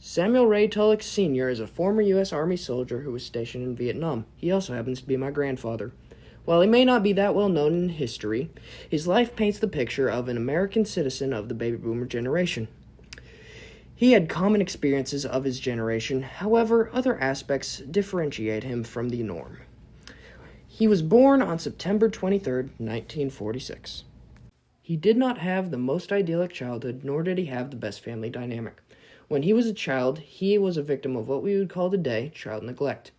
Samuel Ray Tullock Sr. is a former U.S. Army soldier who was stationed in Vietnam. He also happens to be my grandfather. While he may not be that well known in history, his life paints the picture of an American citizen of the baby boomer generation. He had common experiences of his generation, however, other aspects differentiate him from the norm. He was born on September 23, 1946. He did not have the most idyllic childhood, nor did he have the best family dynamic. When he was a child, he was a victim of what we would call today child neglect.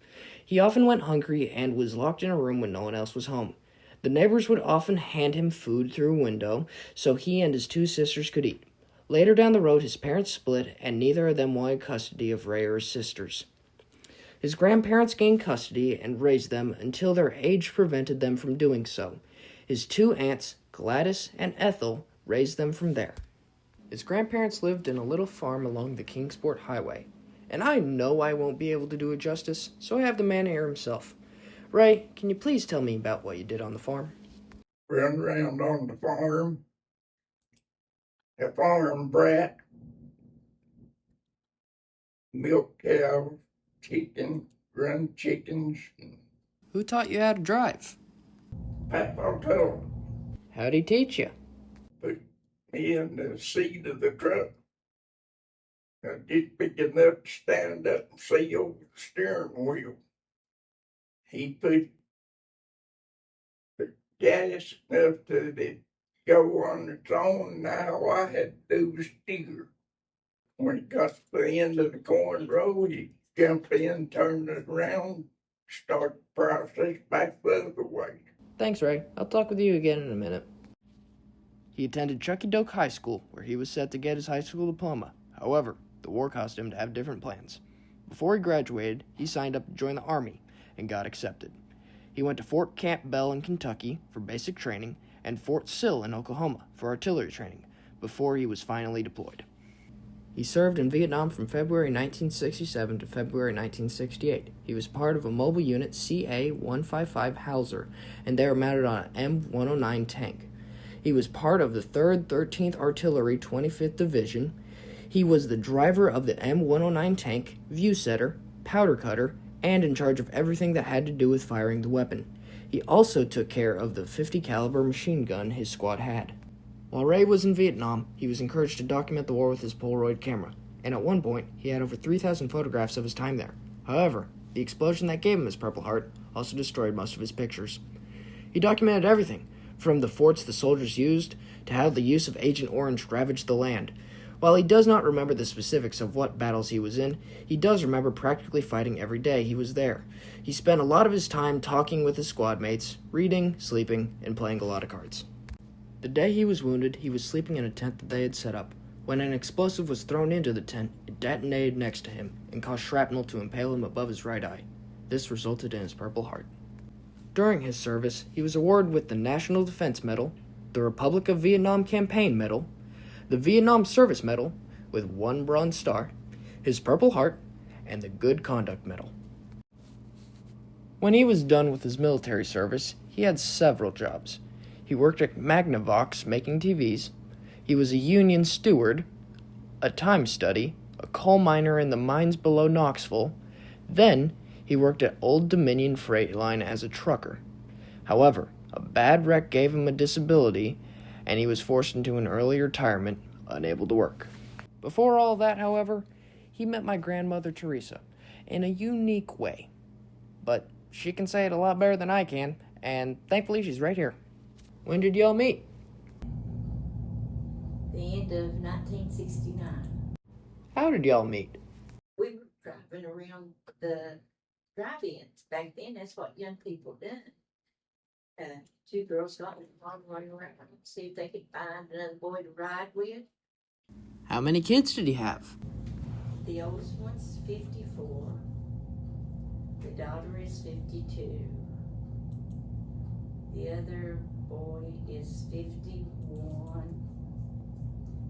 He often went hungry and was locked in a room when no one else was home. The neighbors would often hand him food through a window so he and his two sisters could eat. Later down the road, his parents split, and neither of them wanted custody of Ray or his sisters. His grandparents gained custody and raised them until their age prevented them from doing so. His two aunts, Gladys and Ethel, raised them from there. His grandparents lived in a little farm along the Kingsport Highway, and I know I won't be able to do it justice, so I have the man here himself. Ray, can you please tell me about what you did on the farm? Run around on the farm, a farm brat, milk cows, chicken, run chickens, and Who taught you how to drive? Papa Tullock How'd he teach you? put me in the seat of the truck. I just big enough to stand up and see over the steering wheel. He put the gas enough that it go on its own. Now I had to do was steer. When he got to the end of the corn row, he jumped in, turned it around, start the process back the other way. Thanks, Ray. I'll talk with you again in a minute. He attended Chucky Doak High School, where he was set to get his high school diploma. However, the war caused him to have different plans. Before he graduated, he signed up to join the Army and got accepted. He went to Fort Campbell in Kentucky for basic training and Fort Sill in Oklahoma for artillery training before he was finally deployed. He served in Vietnam from February 1967 to February 1968. He was part of a mobile unit CA-155 Hauser, and they were mounted on an M109 tank. He was part of the 3rd 13th Artillery 25th Division. He was the driver of the M109 tank, view setter, powder cutter, and in charge of everything that had to do with firing the weapon. He also took care of the .50 caliber machine gun his squad had. While Ray was in Vietnam, he was encouraged to document the war with his Polaroid camera, and at one point, he had over 3,000 photographs of his time there. However, the explosion that gave him his Purple Heart also destroyed most of his pictures. He documented everything, from the forts the soldiers used to how the use of Agent Orange ravaged the land. While he does not remember the specifics of what battles he was in, he does remember practically fighting every day he was there. He spent a lot of his time talking with his squad mates, reading, sleeping, and playing a lot of cards. The day he was wounded, he was sleeping in a tent that they had set up. When an explosive was thrown into the tent, it detonated next to him and caused shrapnel to impale him above his right eye. This resulted in his Purple Heart. During his service, he was awarded with the National Defense Medal, the Republic of Vietnam Campaign Medal, the Vietnam Service Medal with 1 Bronze Star, his Purple Heart, and the Good Conduct Medal. When he was done with his military service, he had several jobs. He worked at Magnavox making TVs. He was a union steward, a time study, a coal miner in the mines below Knoxville. Then, he worked at Old Dominion Freight Line as a trucker. However, a bad wreck gave him a disability, and he was forced into an early retirement, unable to work. Before all that, however, he met my grandmother Teresa in a unique way. But she can say it a lot better than I can, and thankfully she's right here. When did y'all meet? The end of 1969. How did y'all meet? We were driving around the drive-ins. Back then, that's what young people did. 2 girls got in the car running around to see if they could find another boy to ride with. How many kids did he have? The oldest one's 54. The daughter is 52. The other boy is 51.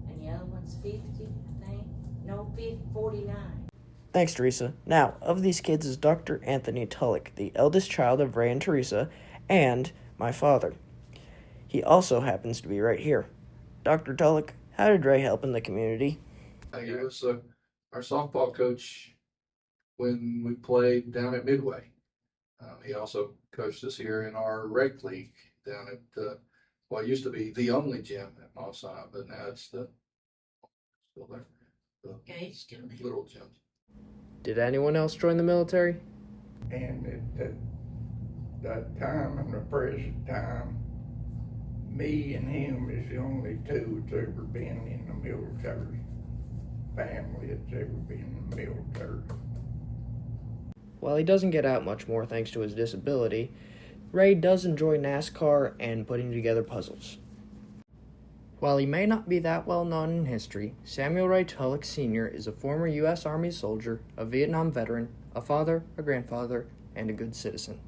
And the other one's 50, I think. No, 49. Thanks, Teresa. Now, of these kids is Dr. Anthony Tullock, the eldest child of Ray and Teresa, and my father. He also happens to be right here. Dr. Tullock, how did Ray help in the community? He was a our softball coach when we played down at Midway. He also coached us here in our rec league down at what used to be the only gym at Moss Side, but now it's still there. The Okay, it's still there. little gym. Did anyone else join the military? And at that time and the present time, me and him is the only two that's ever been in the military. Family that's ever been in the military. While he doesn't get out much more thanks to his disability, Ray does enjoy NASCAR and putting together puzzles. While he may not be that well known in history, Samuel Ray Tullock Sr. is a former U.S. Army soldier, a Vietnam veteran, a father, a grandfather, and a good citizen.